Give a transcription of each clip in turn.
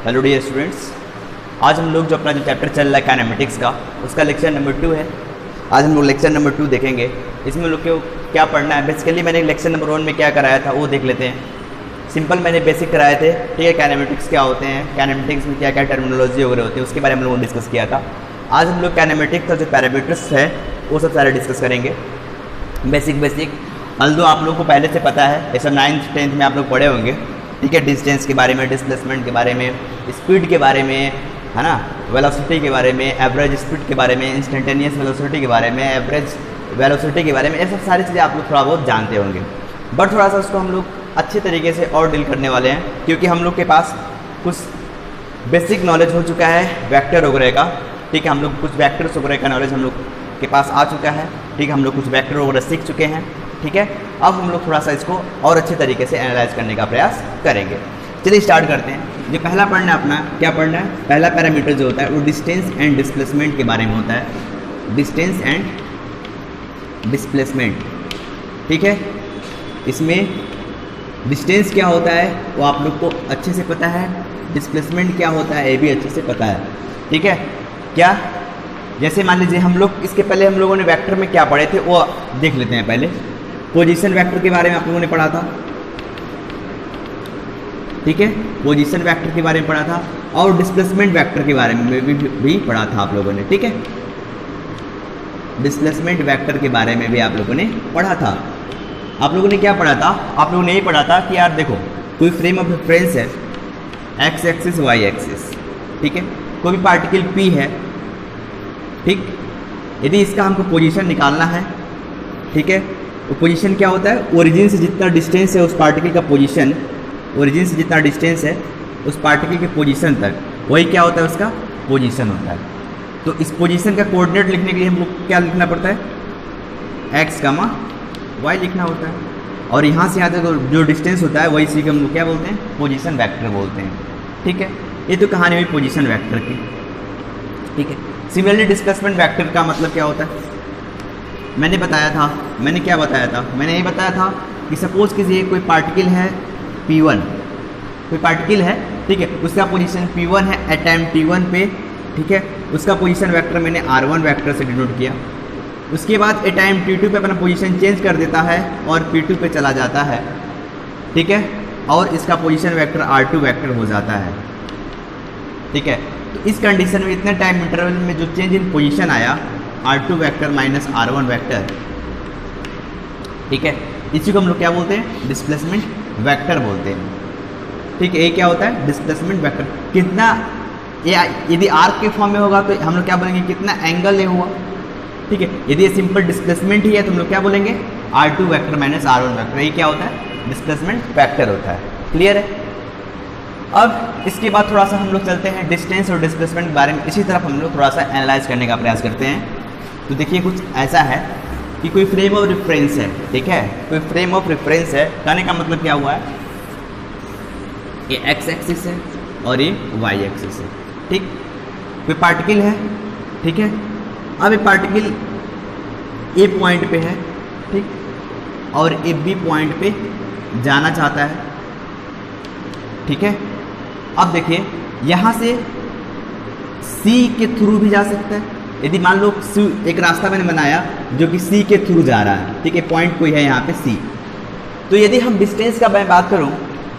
Hello dear students, आज हम लोग जो अपना चैप्टर चल रहा है काइनेमेटिक्स का, उसका लेक्चर नंबर 2 है। आज हम लोग लेक्चर नंबर 2 देखेंगे। इसमें लोग को क्या पढ़ना है, बेसिकली मैंने लेक्चर नंबर 1 में क्या कराया था वो देख लेते हैं। सिंपल मैंने बेसिक कराए थे, ठीक है। काइनेमेटिक्स क्या होते हैं, काइनेमेटिक्स में क्या क्या टर्मिनोलॉजी वगैरह होती है, उसके बारे में हम लोगों ने डिस्कस किया था। आज हम लोग काइनेमेटिक्स का जो पैरामीटर्स है वो सब सारे डिस्कस करेंगे, बेसिक। अल्दो आप लोगों को पहले से पता है, ऐसा 9th 10th में आप लोग पढ़े होंगे, ठीक है। डिस्टेंस के बारे में, डिस्प्लेसमेंट के बारे में, स्पीड के बारे में, है ना, वेलोसिटी के बारे में, एवरेज स्पीड के बारे में, इंस्टेंटेनियस वेलोसिटी के बारे में, एवरेज वेलोसिटी के बारे में, ये सब सारी चीज़ें आप लोग थोड़ा बहुत जानते होंगे। बट थोड़ा सा उसको हम लोग अच्छे तरीके से और डील करने वाले हैं, क्योंकि हम लोग के पास कुछ बेसिक नॉलेज हो चुका है वेक्टर वगैरह का, ठीक है। हम लोग कुछ वेक्टर्स वगैरह का नॉलेज हम लोग के पास आ चुका है, ठीक है। हम लोग कुछ वेक्टर वगैरह सीख चुके हैं, ठीक है। अब हम लोग थोड़ा सा इसको और अच्छे तरीके से एनालाइज करने का प्रयास करेंगे। चलिए स्टार्ट करते हैं। जो पहला पढ़ना है अपना, क्या पढ़ना है, पहला पैरामीटर जो होता है वो डिस्टेंस एंड डिस्प्लेसमेंट के बारे में होता है। डिस्टेंस एंड डिस्प्लेसमेंट, ठीक है। इसमें डिस्टेंस क्या होता है वो आप लोग को अच्छे से पता है, डिस्प्लेसमेंट क्या होता है ये भी अच्छे से पता है, ठीक है। क्या, जैसे मान लीजिए हम लोग इसके पहले हम लोगों ने वेक्टर में क्या पढ़े थे वो देख लेते हैं। पहले पोजीशन वेक्टर के बारे में आप लोगों ने पढ़ा था, ठीक है। पोजीशन वेक्टर के बारे में पढ़ा था और डिस्प्लेसमेंट वेक्टर के बारे में भी पढ़ा था आप लोगों ने, ठीक है। डिस्प्लेसमेंट वेक्टर के बारे में भी आप लोगों ने पढ़ा था। आप लोगों ने क्या पढ़ा था, आप लोगों ने यही पढ़ा था कि यार देखो, कोई फ्रेम ऑफ रेफरेंस है, एक्स एक्सिस वाई एक्सिस, ठीक है। कोई भी पार्टिकल पी है, ठीक। यदि इसका हमको पोजीशन निकालना है, ठीक है, वो पोजीशन क्या होता है, ओरिजिन से जितना डिस्टेंस है उस पार्टिकल का पोजीशन, ओरिजिन से जितना डिस्टेंस है उस पार्टिकल के पोजीशन तक, वही क्या होता है, उसका पोजीशन होता है। तो इस पोजीशन का कोऑर्डिनेट लिखने के लिए हमको क्या लिखना पड़ता है, एक्स कामा वाई लिखना होता है। और यहाँ से यहाँ तक जो डिस्टेंस होता है वही सी को हम लोग क्या बोलते हैं, पोजीशन वेक्टर बोलते हैं, ठीक है। ये तो कहानी हुई पोजीशन वेक्टर की, ठीक है। सिमिलरली डिस्प्लेसमेंट वेक्टर का मतलब क्या होता है, मैंने बताया था, मैंने क्या बताया था, मैंने ये बताया था कि सपोज कीजिए कोई पार्टिकल है P1, कोई पार्टिकल है, ठीक है, उसका पोजीशन P1 है एट टाइम T1 पे, ठीक है। उसका पोजीशन वेक्टर मैंने R1 वेक्टर से डिनोट किया। उसके बाद एट टाइम T2 पे अपना पोजीशन चेंज कर देता है और P2 पे चला जाता है, ठीक है, और इसका पोजीशन वेक्टर R2 वेक्टर हो जाता है, ठीक है। तो इस कंडीशन में इतने टाइम इंटरवल में जो चेंज इन पोजीशन आया, R2 vector minus R1 vector, ठीक है, इसी को हम लोग क्या बोलते हैं, डिस्प्लेसमेंट वेक्टर बोलते हैं, ठीक है। ये क्या होता है, डिस्प्लेसमेंट वेक्टर। कितना, ये यदि आर्क के फॉर्म में होगा तो हम लोग क्या बोलेंगे, कितना एंगल ये हुआ, ठीक है। यदि ये सिंपल डिस्प्लेसमेंट ही है तो हम लोग क्या बोलेंगे, R2 vector minus R1 vector. ये क्या होता है, डिस्प्लेसमेंट वेक्टर होता है। क्लियर है। अब इसके बाद थोड़ा सा हम लोग चलते हैं डिस्टेंस और डिस्प्लेसमेंट के बारे में, इसी तरफ हम लोग थोड़ा सा एनालाइज करने का प्रयास करते हैं। तो देखिए कुछ ऐसा है कि कोई फ्रेम ऑफ रेफरेंस है, ठीक है, कोई फ्रेम ऑफ रेफरेंस है, कहने का मतलब क्या हुआ है, ये एक्स एक्सिस है और ये वाई एक्सिस है, ठीक। कोई पार्टिकल है, ठीक है। अब ये पार्टिकल ए पॉइंट पे है, ठीक, और ए बी पॉइंट पे जाना चाहता है, ठीक है। अब देखिए यहाँ से सी के थ्रू भी जा सकता है। यदि मान लो एक रास्ता मैंने बनाया जो कि सी के थ्रू जा रहा है, ठीक है, पॉइंट कोई है यहाँ पे सी। तो यदि हम डिस्टेंस का मैं बात करूँ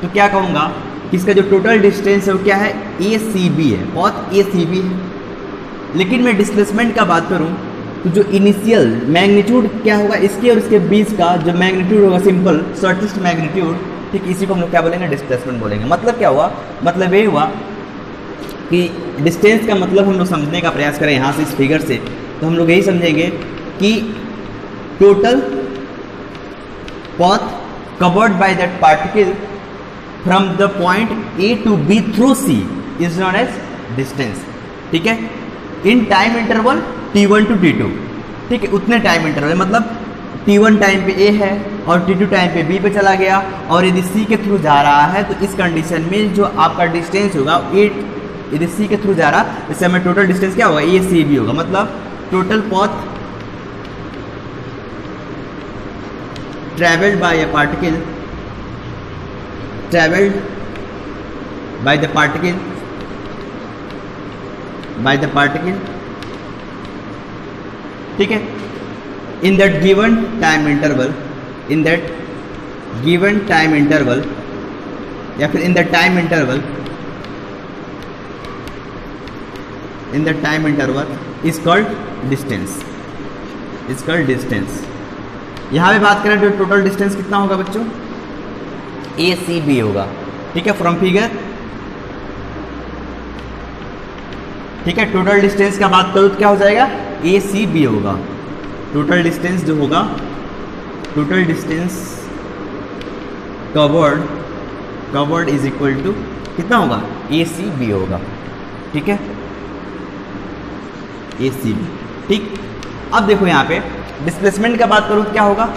तो क्या कहूँगा कि इसका जो टोटल डिस्टेंस है वो क्या है, ACB है, बहुत ACB है। लेकिन मैं डिस्प्लेसमेंट का बात करूँ तो जो इनिशियल मैग्नीट्यूड क्या होगा, इसके और इसके बीच का जो मैग्नीट्यूड होगा, सिंपल शॉर्टेस्ट मैग्नीट्यूड, ठीक, इसी को हम लोग क्या बोलेंगे, डिस्प्लेसमेंट बोलेंगे। मतलब क्या हुआ, मतलब ये हुआ कि डिस्टेंस का मतलब हम लोग समझने का प्रयास करें यहाँ से इस फिगर से, तो हम लोग यही समझेंगे कि total path covered by that particle from the point A to B through C is known as distance, ठीक है, in time interval T1 to T2, ठीक है। उतने टाइम इंटरवल मतलब T1 टाइम पे A है और T2 टाइम पे B पे चला गया, और यदि C के थ्रू जा रहा है तो इस कंडीशन में जो आपका डिस्टेंस होगा, यदि C के थ्रू जा रहा, इससे हमें टोटल डिस्टेंस क्या होगा, ACB होगा। मतलब total path travelled by a particle, travelled by the particle by the particle, ठीक है, in that given time interval, in that given time interval, या फिर in the time interval, in the time interval is called distance, is called distance. यहाँ पे बात करें तो total distance कितना होगा बच्चों, ए सी बी होगा, ठीक है, फ्रॉम फिगर, ठीक है। टोटल डिस्टेंस का बात करूँ तो क्या हो जाएगा, ए सी बी होगा। टोटल डिस्टेंस जो होगा, total distance covered is equal to कितना होगा, ए सी बी होगा, ठीक है, ए सी बी, ठीक। अब देखो यहाँ पे डिस्प्लेसमेंट का बात करूँ तो क्या होगा,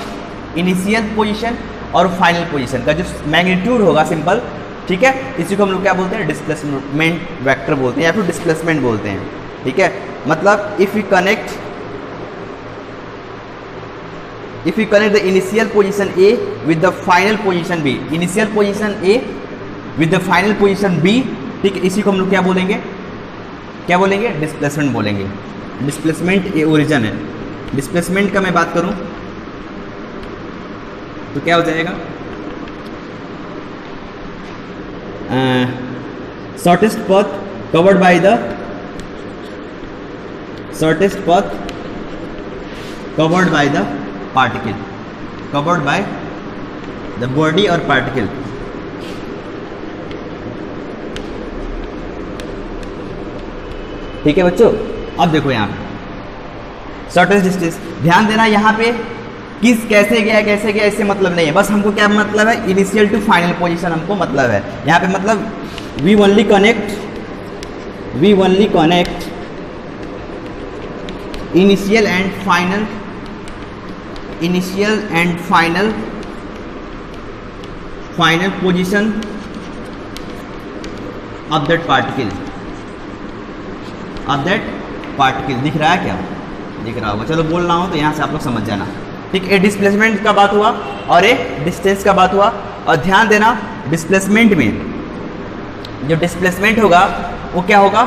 इनिशियल पोजीशन और फाइनल पोजीशन का जो मैग्नीट्यूड होगा सिंपल, ठीक है, इसी को हम लोग क्या बोलते हैं, डिस्प्लेसमेंट वेक्टर बोलते हैं या फिर डिस्प्लेसमेंट बोलते हैं, ठीक है। मतलब if you connect the initial position A with the final position B, initial position A with the final position B, ठीक है, इसी को हम लोग क्या बोलेंगे, क्या बोलेंगे, डिस्प्लेसमेंट बोलेंगे। डिस्प्लेसमेंट ये ओरिजिन है। डिस्प्लेसमेंट का मैं बात करूं तो क्या हो जाएगा, shortest path covered by the, shortest path covered by the particle, covered by the body और पार्टिकल, ठीक है बच्चों। अब देखो यहाँ पे शॉर्टेस्ट डिस्टेंस, ध्यान देना यहाँ पे किस कैसे गया इससे मतलब नहीं है, बस हमको क्या मतलब है, इनिशियल टू फाइनल पोजीशन हमको मतलब है यहाँ पे, मतलब we only connect initial and final position of that particle, दिख रहा है क्या, दिख रहा होगा, चलो बोल रहा हूँ तो यहाँ से आप लोग समझ जाना, ठीक। ए डिस्प्लेसमेंट का बात हुआ और ए डिस्टेंस का बात हुआ, और ध्यान देना डिस्प्लेसमेंट में जो डिस्प्लेसमेंट होगा वो क्या होगा,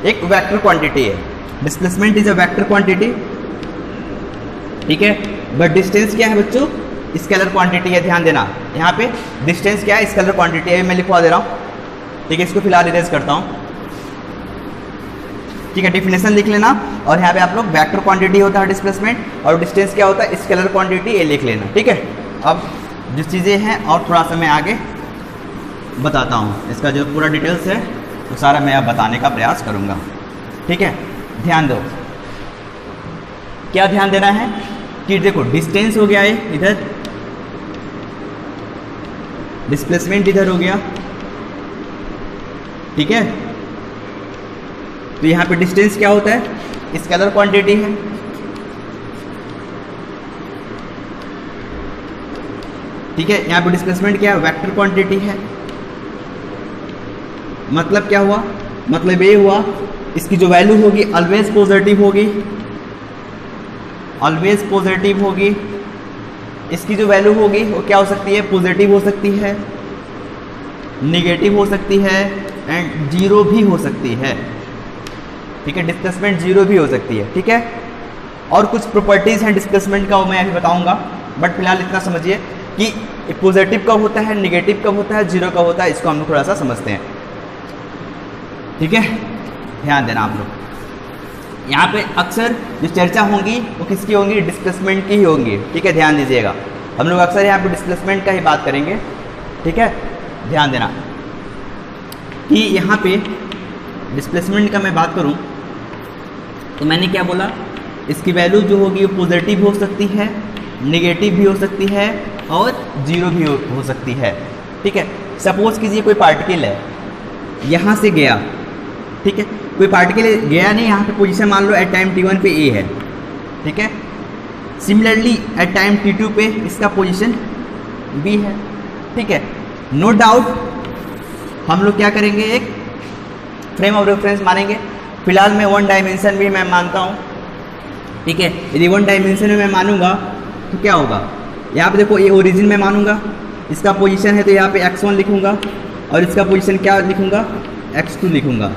एक वेक्टर क्वांटिटी है, displacement is a vector quantity, ठीक है। बट डिस्टेंस क्या है बच्चों, स्केलर क्वांटिटी है, ध्यान देना यहाँ पे डिस्टेंस क्या है, स्केलर क्वांटिटी है, मैं लिखवा दे रहा हूँ, ठीक है, इसको फिलहाल इरेज करता हूँ, ठीक है, डिफिनेशन लिख लेना, और यहाँ पे आप लोग वेक्टर क्वांटिटी होता है डिस्प्लेसमेंट, और डिस्टेंस क्या होता है, स्केलर क्वांटिटी, ये लिख लेना, ठीक है। अब जो चीज़ें हैं और थोड़ा सा मैं आगे बताता हूँ, इसका जो पूरा डिटेल्स है वो सारा मैं अब बताने का प्रयास करूँगा, ठीक है। ध्यान दो, क्या ध्यान देना है कि देखो डिस्टेंस हो गया है इधर, डिस्प्लेसमेंट इधर हो गया, ठीक है। तो यहाँ पे डिस्टेंस क्या होता है, स्केलर क्वांटिटी है, ठीक है। यहाँ पे डिस्प्लेसमेंट क्या है, वेक्टर क्वांटिटी है। मतलब क्या हुआ, मतलब ये हुआ इसकी जो वैल्यू होगी ऑलवेज पॉजिटिव होगी, ऑलवेज पॉजिटिव होगी। इसकी जो वैल्यू होगी वो क्या हो सकती है, पॉजिटिव हो सकती है, नेगेटिव हो सकती है एंड जीरो भी हो सकती है, ठीक है। डिस्प्लेसमेंट जीरो भी हो सकती है, ठीक है। और कुछ प्रॉपर्टीज़ हैं डिस्प्लेसमेंट का वो मैं अभी बताऊंगा, बट फिलहाल इतना समझिए कि पॉजिटिव कब होता है, नेगेटिव कब होता है, जीरो कब होता है, इसको हम लोग थोड़ा सा समझते हैं, ठीक है। ध्यान देना आप लोग, यहाँ पे अक्सर जो चर्चा होंगी वो किसकी होंगी, डिस्प्लेसमेंट की ही होंगी, ठीक है। ध्यान दीजिएगा, हम लोग अक्सर यहाँ पे डिस्प्लेसमेंट का ही बात करेंगे, ठीक है। ध्यान देना कि यहाँ पे डिस्प्लेसमेंट का मैं बात करूँ तो मैंने क्या बोला, इसकी वैल्यू जो होगी वो पॉजिटिव हो सकती है, नेगेटिव भी हो सकती है और जीरो भी हो सकती है, ठीक है। सपोज कीजिए कोई पार्टिकल है, यहाँ से गया, ठीक है, कोई पार्टिकल गया नहीं, यहाँ पे पोजीशन मान लो एट टाइम t1 पे ए है, ठीक है। सिमिलरली एट टाइम t2 पे इसका पोजीशन बी है, ठीक है। नो डाउट हम लोग क्या करेंगे, एक फ्रेम ऑफ रेफरेंस मानेंगे। फिलहाल मैं वन डायमेंशन भी मैं मानता हूँ, ठीक है। यदि वन डायमेंशन में मैं मानूंगा तो क्या होगा, यहाँ पे देखो ये ओरिजिन में मानूंगा, इसका पोजीशन है तो यहाँ पे x1 लिखूंगा और इसका पोजीशन क्या लिखूंगा, x2 लिखूंगा,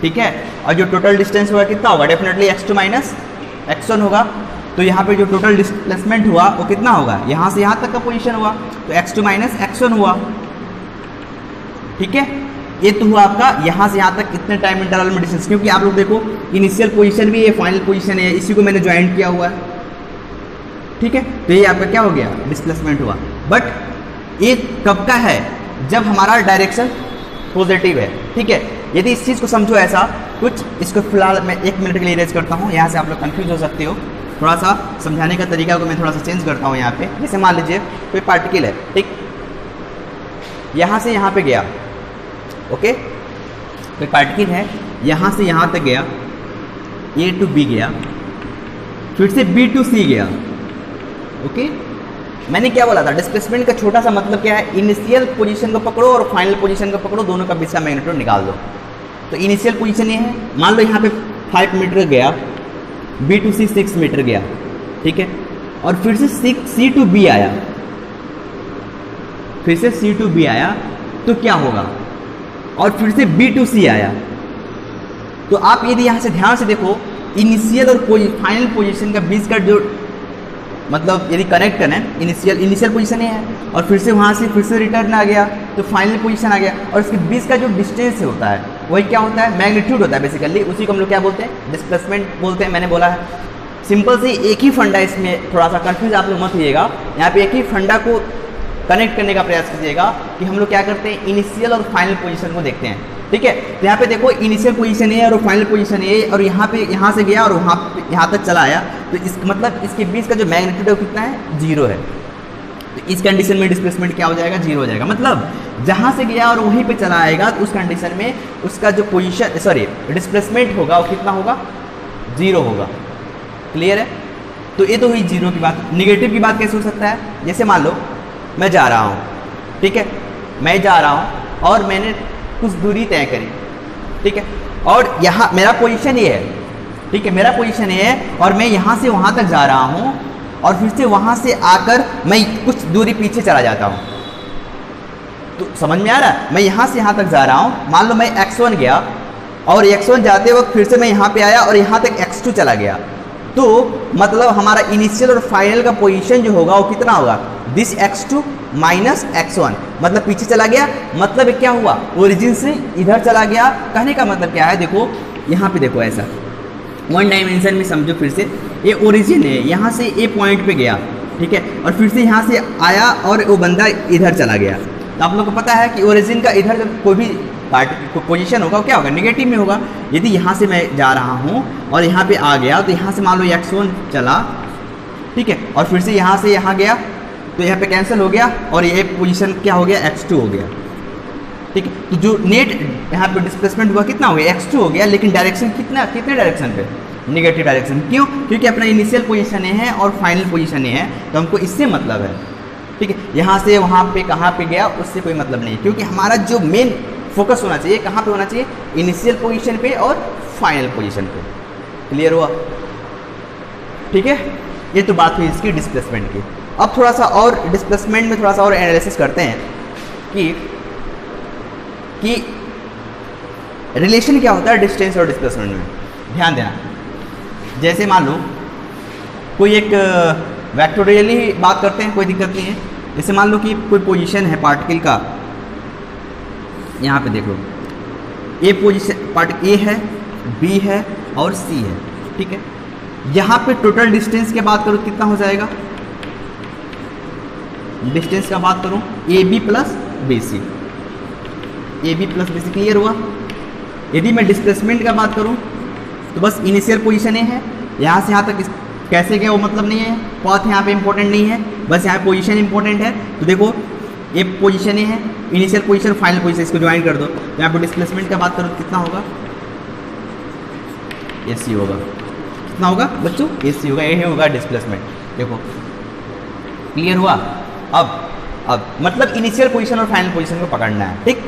ठीक है। और जो टोटल डिस्टेंस हुआ कितना होगा, डेफिनेटली x2 माइनस x1 होगा। तो यहाँ पे जो टोटल डिस्प्लेसमेंट हुआ वो कितना होगा, यहाँ से यहाँ तक का पोजीशन हुआ तो x2 माइनस x1 हुआ, ठीक है। ये तो हुआ आपका यहाँ से यहाँ तक कितने टाइम इंटरवल में डिस्टेंस, क्योंकि आप लोग देखो इनिशियल पोजीशन भी है, फाइनल पोजीशन है, इसी को मैंने ज्वाइंट किया हुआ है, ठीक है। तो ये आपका क्या हो गया, डिस्प्लेसमेंट हुआ। बट ये कब का है, जब हमारा डायरेक्शन पॉजिटिव है, ठीक है। यदि इस चीज़ को समझो ऐसा कुछ, इसको फिलहाल मैं 1 मिनट के लिए इरेज करता हूँ, यहाँ से आप लोग कंफ्यूज हो सकते हो, थोड़ा सा समझाने का तरीका को मैं थोड़ा सा चेंज करता हूँ यहाँ पे। जैसे मान लीजिए कोई पार्टिकल है, ठीक, यहाँ से यहाँ पे गया, ओके, कोई पार्टिकल है यहाँ से यहाँ तक गया, A to B गया, फिर से B to C गया, ओके। मैंने क्या बोला था, डिस्प्लेसमेंट का छोटा सा मतलब क्या है, इनिशियल पोजीशन को पकड़ो और फाइनल पोजीशन को पकड़ो, दोनों का बीच का मैग्नीट्यूड निकाल दो। तो इनिशियल पोजीशन ये है, मान लो यहाँ पे 5 मीटर गया, B to C 6 मीटर गया, ठीक है। और फिर से C to B आया, फिर से C to B आया, तो क्या होगा, और फिर से B to C आया। तो आप यदि यहाँ से ध्यान से देखो, इनिशियल और फाइनल पोजीशन का बीच का जो मतलब यदि कनेक्ट करें, इनिशियल पोजीशन ये है, और फिर से वहाँ से फिर से रिटर्न आ गया तो फाइनल पोजीशन आ गया, और इसके बीच का जो डिस्टेंस होता है वही क्या होता है, मैग्नीट्यूड होता है बेसिकली। उसी को हम लोग क्या बोलते हैं, डिस्प्लेसमेंट बोलते हैं। मैंने बोला है सिंपल से एक ही फंडा, इसमें थोड़ा सा कंफ्यूज आप लोग मत होइएगा। यहाँ पे एक ही फंडा को कनेक्ट करने का प्रयास कीजिएगा कि हम लोग क्या करते हैं, इनिशियल और फाइनल पोजीशन को देखते हैं, ठीक है। तो यहाँ पे देखो इनिशियल पोजीशन है और फाइनल पोजीशन है, और यहाँ पे यहाँ से गया और यहाँ तक चला आया, तो इस मतलब इसके बीच का जो मैग्नीट्यूड है वो कितना है, 0 है। तो इस कंडीशन में डिस्प्लेसमेंट क्या हो जाएगा, 0 हो जाएगा। मतलब जहाँ से गया और वहीं पे चला आएगा, तो उस कंडीशन में उसका जो पोजीशन सॉरी डिस्प्लेसमेंट होगा वो कितना होगा, 0 होगा। क्लियर है। तो ये तो हुई 0 की बात। निगेटिव की बात कैसे हो सकता है, जैसे मान लो मैं जा रहा हूँ, ठीक है, मैं जा रहा हूँ और मैंने कुछ दूरी तय करी, ठीक है, और यहाँ मेरा पोजीशन ये है, ठीक है, मेरा पोजीशन ये है, और मैं यहाँ से वहाँ तक जा रहा हूँ, और फिर से वहाँ से आकर मैं कुछ दूरी पीछे चला जाता हूँ। तो समझ में आ रहा है, मैं यहाँ से यहाँ तक जा रहा हूँ, मान लो मैं x1 गया, और x1 जाते वक्त फिर से मैं यहाँ पे आया और यहाँ तक x2 चला गया, तो मतलब हमारा इनिशियल और फाइनल का पोजीशन जो होगा वो कितना होगा, दिस x2 माइनस x1, मतलब पीछे चला गया। मतलब क्या हुआ, ओरिजिन से इधर चला गया। कहने का मतलब क्या है, देखो यहाँ पे देखो ऐसा 1 डायमेंशन में समझो, फिर से ये ओरिजिन है, यहाँ से ए पॉइंट पे गया, ठीक है, और फिर से यहाँ से आया और वो बंदा इधर चला गया। तो आप लोग को पता है कि ओरिजिन का इधर जब कोई भी पोजीशन होगा क्या होगा, निगेटिव में होगा। यदि यहाँ से मैं जा रहा हूँ और यहाँ पे आ गया, तो यहाँ से मान लो x1 चला, ठीक है, और फिर से यहाँ से यहाँ गया, तो यहाँ पे कैंसिल हो गया, और ये पोजीशन क्या हो गया, x2 हो गया, ठीक है। तो जो नेट यहाँ पे डिस्प्लेसमेंट हुआ कितना हो गया, x2 हो गया, लेकिन डायरेक्शन कितने डायरेक्शन पे, निगेटिव डायरेक्शन। क्यों, क्योंकि अपना इनिशियल पोजीशन है और फाइनल पोजीशन है, तो हमको इससे मतलब है, ठीक है। यहाँ से वहाँ पे कहाँ पे गया उससे कोई मतलब नहीं, क्योंकि हमारा जो मेन फोकस होना चाहिए कहाँ पे होना चाहिए, इनिशियल पोजीशन पे और फाइनल पोजीशन पे। क्लियर हुआ, ठीक है। ये तो बात हुई इसकी डिस्प्लेसमेंट की। अब थोड़ा सा और डिस्प्लेसमेंट में थोड़ा सा और एनालिसिस करते हैं कि रिलेशन क्या होता है डिस्टेंस और डिस्प्लेसमेंट में। ध्यान देना, जैसे मान लो कोई एक वेक्टोरियली बात करते हैं, कोई दिक्कत नहीं है। जैसे मान लो कि कोई पोजीशन है पार्टिकल का, यहाँ पे देखो ए पोजीशन पार्टिकल ए है, बी है और सी है, ठीक है। यहाँ पे टोटल डिस्टेंस की बात करो कितना हो जाएगा, डिस्टेंस का बात करूँ A B plus B C, A B plus B C. Clear हुआ। यदि मैं डिस्प्लेसमेंट का बात करूँ तो बस इनिशियल पोजीशन है, यहाँ से यहाँ तक कैसे गया वो मतलब नहीं है, पाथ यहाँ पे इंपॉर्टेंट नहीं है, बस यहाँ पोजीशन इंपॉर्टेंट है। तो देखो ये पोजीशन है, इनिशियल पोजीशन फाइनल पोजीशन, इसको ज्वाइन कर दो। तो यहाँ पे डिस्प्लेसमेंट का बात करो तो कितना होगा, ए सी होगा। कितना होगा बच्चों, ए सी होगा, ये होगा डिस्प्लेसमेंट। देखो क्लियर हुआ। अब मतलब इनिशियल पोजीशन और फाइनल पोजीशन को पकड़ना है, ठीक।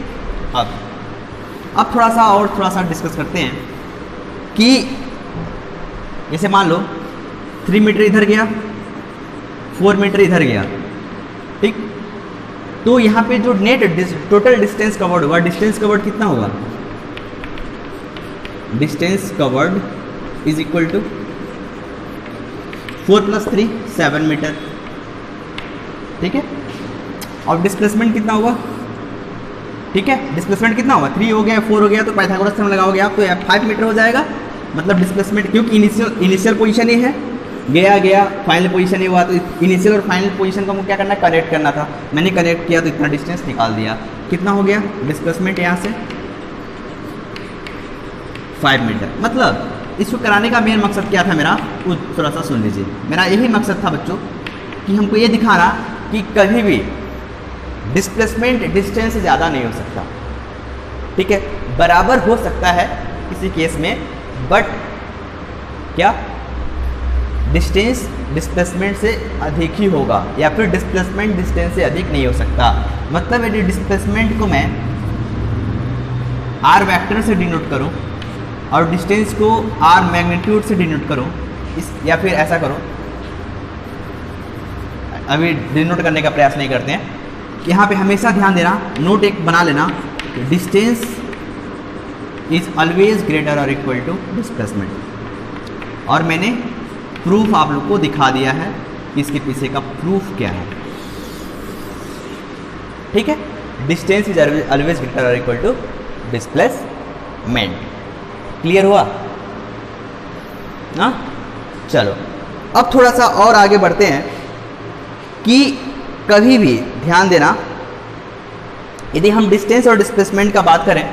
अब थोड़ा सा डिस्कस करते हैं कि जैसे मान लो 3 मीटर इधर गया, 4 मीटर इधर गया, ठीक। तो यहाँ पे जो नेट टोटल डिस्टेंस कवर्ड होगा, डिस्टेंस कवर्ड कितना होगा, distance covered is equal to 4 + 3 7 metre, ठीक है। और डिस्प्लेसमेंट कितना हुआ, ठीक है, डिस्प्लेसमेंट कितना हुआ 3 हो गया 4 हो गया, तो पाइथागोरस थ्योरम लगाओगे आप तो 5 मीटर हो जाएगा। मतलब डिस्प्लेसमेंट, क्योंकि इनिशियल पोजीशन ही है, गया फाइनल पोजीशन ही हुआ, तो इनिशियल और फाइनल पोजीशन को हमको क्या करना है, कनेक्ट करना था। मैंने कनेक्ट किया तो इतना डिस्टेंस निकाल दिया। कितना हो गया डिस्प्लेसमेंट यहाँ से 5 मीटर। मतलब इसको कराने का मेन मकसद क्या था मेरा, वो थोड़ा सा सुन लीजिए। मेरा यही मकसद था बच्चों कि हमको ये दिखाना कि कभी भी डिस्प्लेसमेंट डिस्टेंस से ज़्यादा नहीं हो सकता, ठीक है। बराबर हो सकता है किसी केस में, बट क्या डिस्टेंस डिस्प्लेसमेंट से अधिक ही होगा, या फिर डिस्प्लेसमेंट डिस्टेंस से अधिक नहीं हो सकता। मतलब यदि डिस्प्लेसमेंट को मैं आर वेक्टर से डिनोट करूं और डिस्टेंस को आर मैग्नीट्यूड से डिनोट करूं, या फिर ऐसा करो, अभी डिनोट करने का प्रयास नहीं करते हैं। यहाँ पे हमेशा ध्यान देना, नोट एक बना लेना, डिस्टेंस इज ऑलवेज ग्रेटर और इक्वल टू डिस्प्लेसमेंट। और मैंने प्रूफ आप लोग को दिखा दिया है कि इसके पीछे का प्रूफ क्या है, ठीक है। डिस्टेंस इज ऑलवेज ग्रेटर और इक्वल टू डिस्प्लेसमेंट। क्लियर हुआ ना? चलो अब थोड़ा सा और आगे बढ़ते हैं कि कभी भी ध्यान देना, यदि हम डिस्टेंस और डिस्प्लेसमेंट का बात करें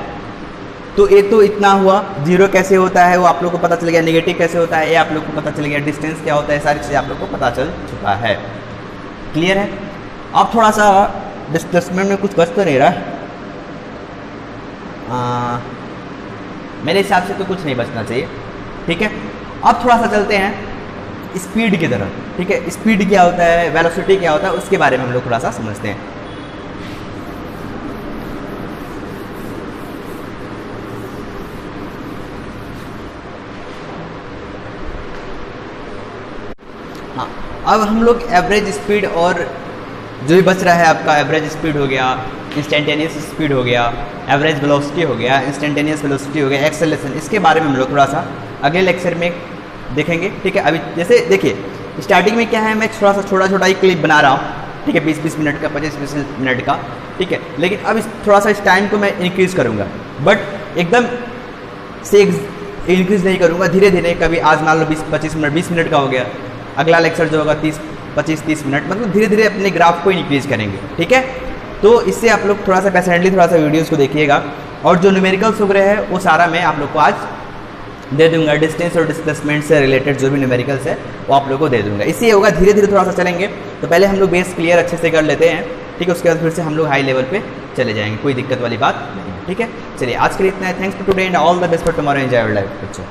तो ये तो इतना हुआ, जीरो कैसे होता है वो आप लोग को पता चल गया, नेगेटिव कैसे होता है ये आप लोग को पता चल गया, डिस्टेंस क्या होता है, सारी चीज़ें आप लोग को पता चल चुका है। क्लियर है? अब थोड़ा सा डिस्प्लेसमेंट में कुछ बच तो नहीं रहा, मेरे हिसाब से तो कुछ नहीं बचना चाहिए, ठीक है। अब थोड़ा सा चलते हैं स्पीड की तरफ, ठीक है। स्पीड क्या होता है, वेलोसिटी क्या होता है, उसके बारे में हम लोग थोड़ा सा समझते हैं। हाँ, अब हम लोग एवरेज स्पीड और जो भी बच रहा है आपका एवरेज स्पीड हो गया, इंस्टेंटेनियस स्पीड हो गया, एवरेज वेलोसिटी हो गया, इंस्टेंटेनियस वेलोसिटी हो गया, एक्सेलरेशन, इसके बारे में हम लोग थोड़ा सा अगले लेक्चर में देखेंगे, ठीक है। अभी जैसे देखिए स्टार्टिंग में क्या है, मैं थोड़ा सा छोटा ही क्लिप बना रहा हूँ, ठीक है, 20-20 मिनट का, 25-20 मिनट का, ठीक है। लेकिन अब थोड़ा सा इस टाइम को मैं इंक्रीज़ करूँगा, बट एकदम से इंक्रीज़ नहीं करूँगा, धीरे धीरे। कभी आज मान लो 20-25 मिनट 20 मिनट का हो गया, अगला लेक्चर जो होगा 25-30 मिनट, मतलब धीरे धीरे अपने ग्राफ को इंक्रीज़ करेंगे, ठीक है। तो इससे आप लोग थोड़ा सा पैसेंटली थोड़ा सा वीडियोज़ को देखिएगा, और जो न्यूमेरिकल्स वगैरह है वो सारा मैं आप लोग को आज दे दूंगा, डिस्टेंस और डिस्प्लेसमेंट से रिलेटेड जो भी न्यूमेरिकल्स है वो आप लोग को दे दूंगा। इससे होगा धीरे धीरे थोड़ा सा चलेंगे, तो पहले हम लोग बेस क्लियर अच्छे से कर लेते हैं, ठीक है। उसके बाद फिर से हम लोग हाई लेवल पे चले जाएंगे, कोई दिक्कत वाली बात नहीं, ठीक है। चलिए आज के लिए इतना है, thanks for today and all the best for tomorrow, enjoy your life बच्चों।